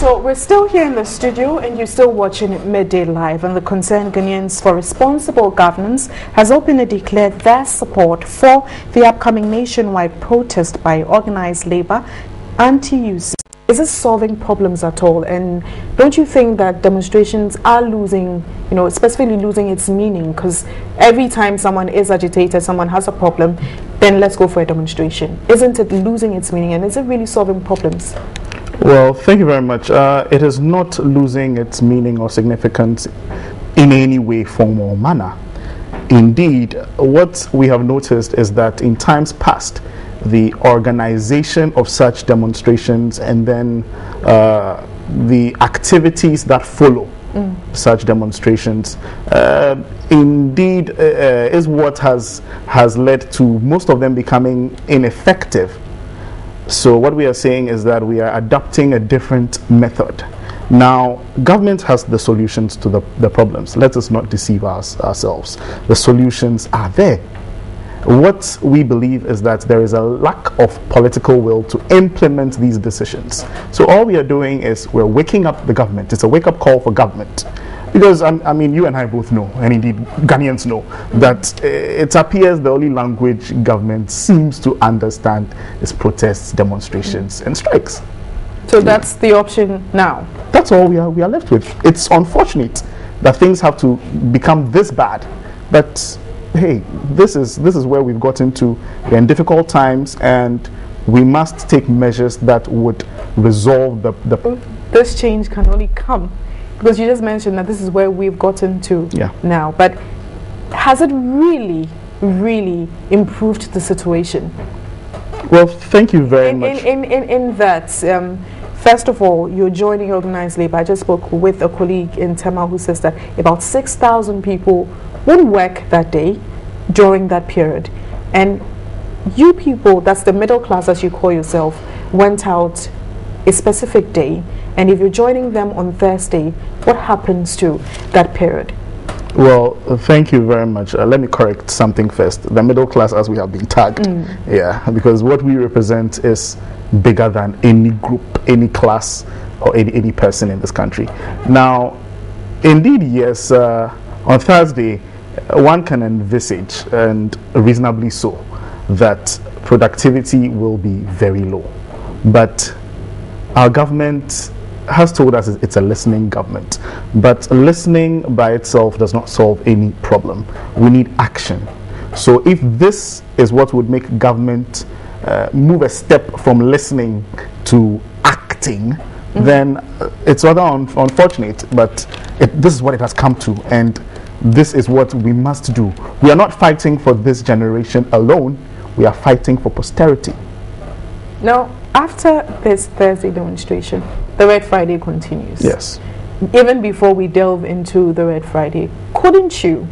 So we're still here in the studio and you're still watching Midday Live, and the Concerned Ghanaians for Responsible Governance has openly declared their support for the upcoming nationwide protest by organized labor anti-use. Is this solving problems at all? And don't you think that demonstrations are losing, specifically losing its meaning? Because every time someone is agitated, someone has a problem, then let's go for a demonstration. Isn't it losing its meaning, and is it really solving problems? Well, thank you very much. It is not losing its meaning or significance in any way, form or manner. Indeed, what we have noticed is that in times past, the organization of such demonstrations and then the activities that follow such demonstrations indeed is what has led to most of them becoming ineffective. So what we are saying is that we are adopting a different method. Now, government has the solutions to the problems. Let us not deceive ourselves. The solutions are there. What we believe is that there is a lack of political will to implement these decisions. So all we are doing is we're waking up the government. It's a wake-up call for government. Because, I mean, you and I both know, and indeed Ghanaians know, that it appears the only language government seems to understand is protests, demonstrations, and strikes. So that's the option now? That's all we are left with. It's unfortunate that things have to become this bad, but hey, this is where we've gotten to. We're in difficult times, and we must take measures that would resolve the This change can only come because you just mentioned that this is where we've gotten to now. But has it really improved the situation? Well, thank you very much. In that, first of all, you're joining organized labor. I just spoke with a colleague in Tema who says that about 6,000 people would work that day during that period. And you people, that's the middle class as you call yourself, went out a specific day. And if you're joining them on Thursday, what happens to that period? Well, thank you very much. Let me correct something first. The middle class, as we have been tagged, because what we represent is bigger than any group, any class, or any person in this country. Now, indeed, yes, on Thursday, one can envisage, and reasonably so, that productivity will be very low. But our government has told us it's a listening government, but listening by itself does not solve any problem. We need action. So if this is what would make government move a step from listening to acting, then it's rather unfortunate, but this is what it has come to, and this is what we must do. We are not fighting for this generation alone, we are fighting for posterity. Now, after this Thursday demonstration, the Red Friday continues. Yes. Even before we delve into the Red Friday, couldn't you,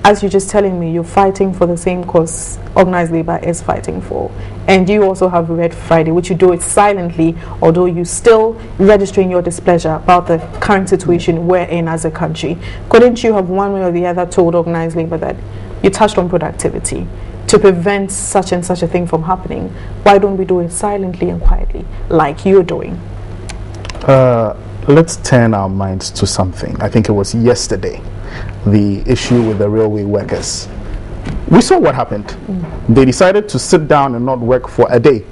as you're just telling me, you're fighting for the same cause organized labor is fighting for, and you also have Red Friday, which you do it silently, although you still registering your displeasure about the current situation we're in as a country. Couldn't you have one way or the other told organized labor that you touched on productivity to prevent such and such a thing from happening? Why don't we do it silently and quietly like you're doing? Let's turn our minds to something. I think it was yesterday, the issue with the railway workers. We saw what happened. They decided to sit down and not work for a day.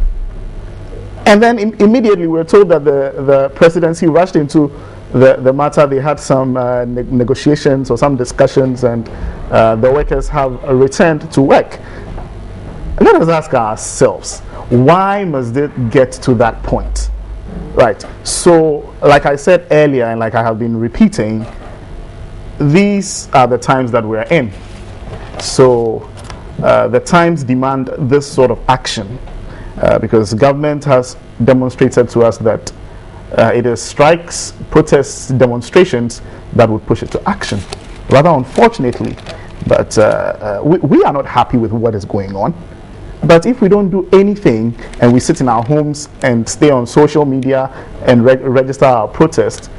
And then immediately we were told that the presidency rushed into the matter. They had some negotiations or some discussions, and the workers have returned to work. Let us ask ourselves, why must it get to that point? Right. So, like I said earlier, and like I have been repeating, these are the times that we're in. So, the times demand this sort of action, because government has demonstrated to us that it is strikes, protests, demonstrations that would push it to action. Rather unfortunately, but we are not happy with what is going on. But if we don't do anything and we sit in our homes and stay on social media and register our protest,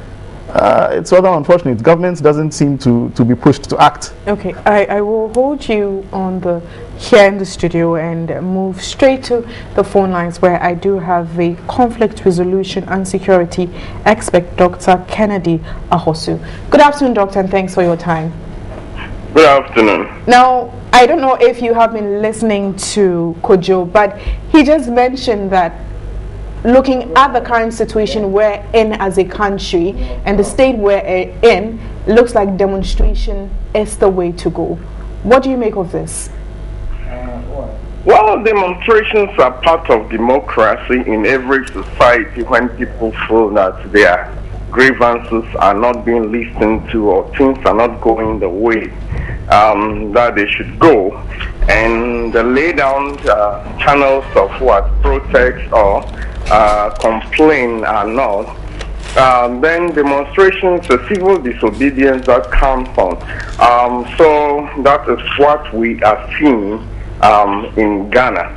it's rather unfortunate. Government doesn't seem to be pushed to act. Okay, I will hold you on here in the studio and move straight to the phone lines, where I do have a conflict resolution and security expert, Dr. Kennedy Ahosu. Good afternoon, Doctor, and thanks for your time. Good afternoon. Now, I don't know if you have been listening to Kojo, but he just mentioned that looking at the current situation we're in as a country and the state we're in, looks like demonstration is the way to go. What do you make of this? Well, demonstrations are part of democracy in every society when people feel that their grievances are not being listened to or things are not going the way that they should go. And the lay down channels of protest or complain are not, then demonstrations, civil disobedience that comes on. So that is what we are seeing in Ghana.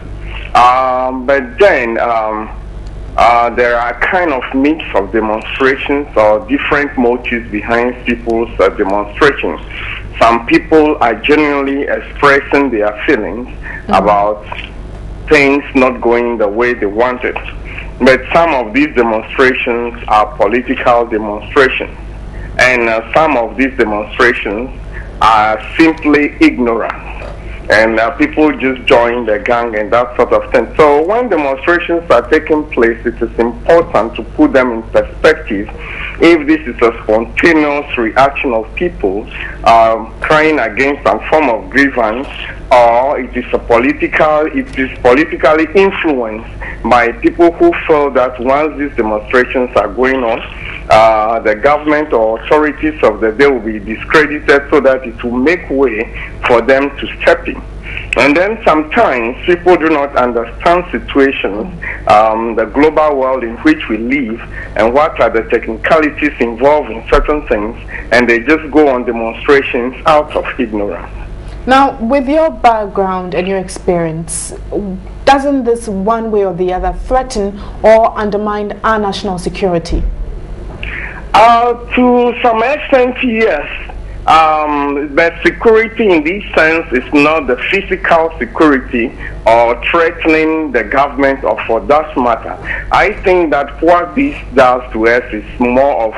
But then there are kind of mix of demonstrations or different motives behind people's demonstrations. Some people are genuinely expressing their feelings about things not going the way they wanted. But some of these demonstrations are political demonstrations. And some of these demonstrations are simply ignorance. And people just join the gang and that sort of thing. So when demonstrations are taking place, it is important to put them in perspective. If this is a spontaneous reaction of people crying against some form of grievance, or it is politically influenced by people who feel that once these demonstrations are going on, the government or authorities of the day will be discredited, so that it will make way for them to step in. And then sometimes people do not understand situations, the global world in which we live, and what are the technicalities involved in certain things, and they just go on demonstrations out of ignorance. Now, with your background and your experience, doesn't this one way or the other threaten or undermine our national security? To some extent, yes. But security in this sense is not the physical security or threatening the government, or for that matter. I think that what this does to us is more of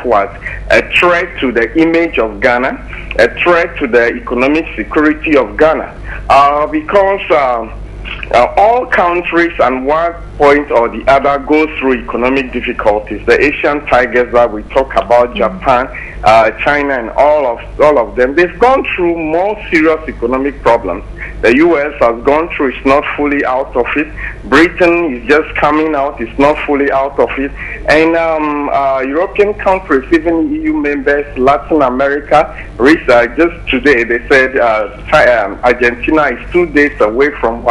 a threat to the image of Ghana, a threat to the economic security of Ghana, because all countries at one point or the other go through economic difficulties. The Asian tigers that we talk about, Japan, China, and all of them, they've gone through more serious economic problems. The US has gone through, it's not fully out of it. Britain is just coming out, it's not fully out of it. And European countries, even EU members, Latin America, just today they said Argentina is 2 days away from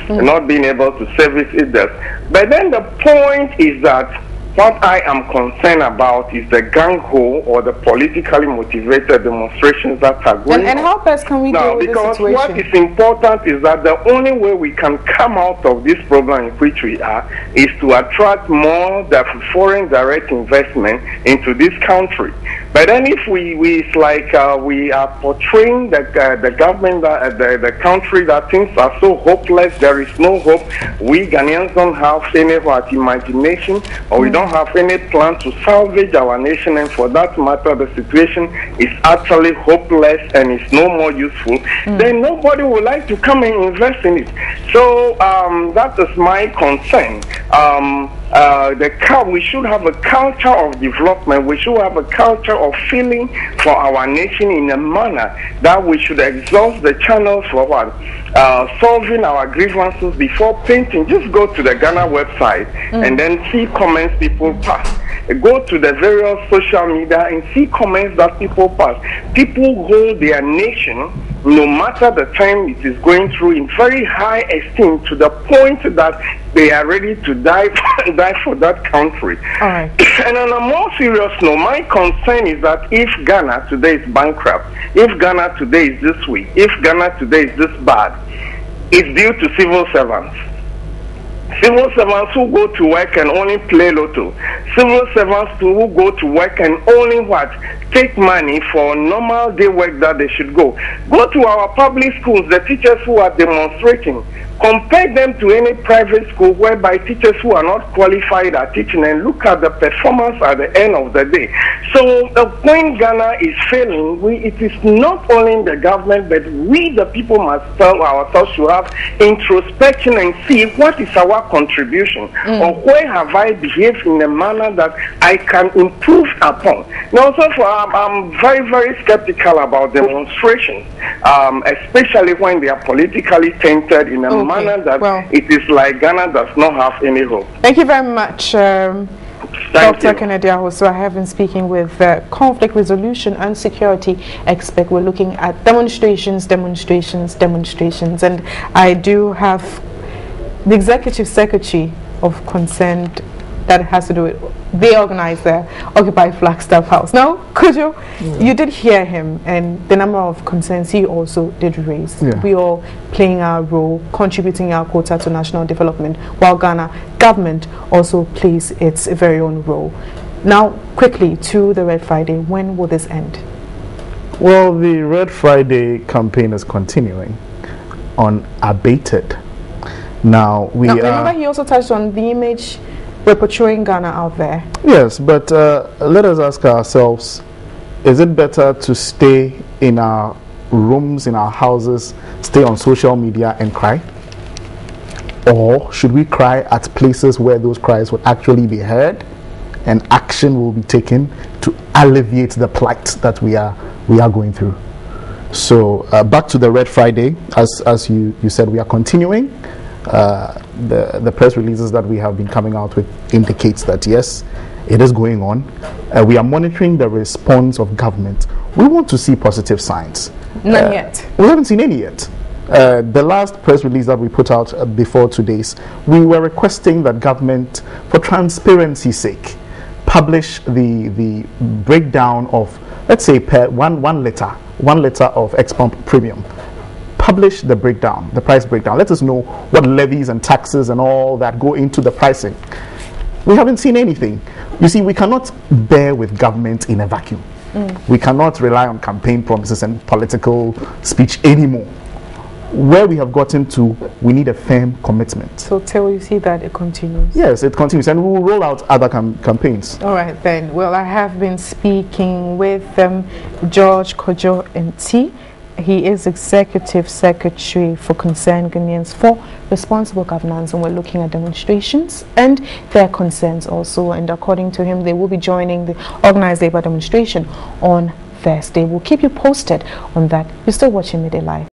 not being able to service it does. But then the point is that what I am concerned about is the gang-ho or the politically motivated demonstrations that are going on. And how best can we deal with the situation? Because what is important is that the only way we can come out of this problem in which we are is to attract more the foreign direct investment into this country. But then if it's like we are portraying the government, the country, that things are so hopeless, there is no hope. We Ghanaians don't have any imagination, or we don't have any plan to salvage our nation, and for that matter the situation is utterly hopeless and is no more useful, then nobody would like to come and invest in it. So that is my concern. We should have a culture of development. We should have a culture of feeling for our nation in a manner that we should exhaust the channels for solving our grievances before painting. Just go to the Ghana website and then see comments people pass. Go to the various social media and see comments that people pass. People hold their nation, no matter the time it is going through, in very high esteem, to the point that they are ready to die for that country. All right. And on a more serious note, my concern is that if Ghana today is bankrupt, if Ghana today is this weak, if Ghana today is this bad, it's due to civil servants. Civil servants who go to work and only play lotto. Civil servants who go to work and only what? Take money for normal day work that they should go. Go to our public schools, the teachers who are demonstrating. Compare them to any private school whereby teachers who are not qualified are teaching, and look at the performance at the end of the day. So when Ghana is failing, it is not only the government, but we the people must tell ourselves to have introspection and see what is our contribution, or where have I behaved in a manner that I can improve upon. Now, so I'm very, very skeptical about demonstrations, especially when they are politically tainted in a manner that it is like Ghana does not have any hope. Thank you very much, Dr. Kennedy. So I have been speaking with conflict resolution and security expert. We're looking at demonstrations, and I do have the executive secretary of Concerned that has to do with, they organize the Occupy Flagstaff House. Now, could you, you did hear him, and the number of concerns he also did raise. We all playing our role, contributing our quota to national development, while Ghana government also plays its very own role. Now, quickly to the Red Friday, when will this end? Well, the Red Friday campaign is continuing unabated. Now, remember he also touched on the image we're portraying Ghana out there. Yes, but let us ask ourselves, is it better to stay in our rooms, in our houses, stay on social media and cry? Or should we cry at places where those cries would actually be heard and action will be taken to alleviate the plight that we are going through? So back to the Red Friday, as you said, we are continuing. The press releases that we have been coming out with indicates that yes, it is going on. We are monitoring the response of government. We want to see positive signs. None yet. We haven't seen any yet. The last press release that we put out before today's, we were requesting that government, for transparency's sake, publish the breakdown of, let's say, per one liter of ex-pump premium. Publish the breakdown, the price breakdown. Let us know what levies and taxes and all that go into the pricing. We haven't seen anything. You see, we cannot bear with government in a vacuum. We cannot rely on campaign promises and political speech anymore. Where we have gotten to, we need a firm commitment. So till you see that it continues? Yes, it continues, and we will roll out other campaigns. All right then. Well, I have been speaking with George Kojo Nti. He is Executive Secretary for Concerned Ghanaians for Responsible Governance, and we're looking at demonstrations and their concerns also. And according to him, they will be joining the organized labor demonstration on Thursday. We'll keep you posted on that. You're still watching Midday Live.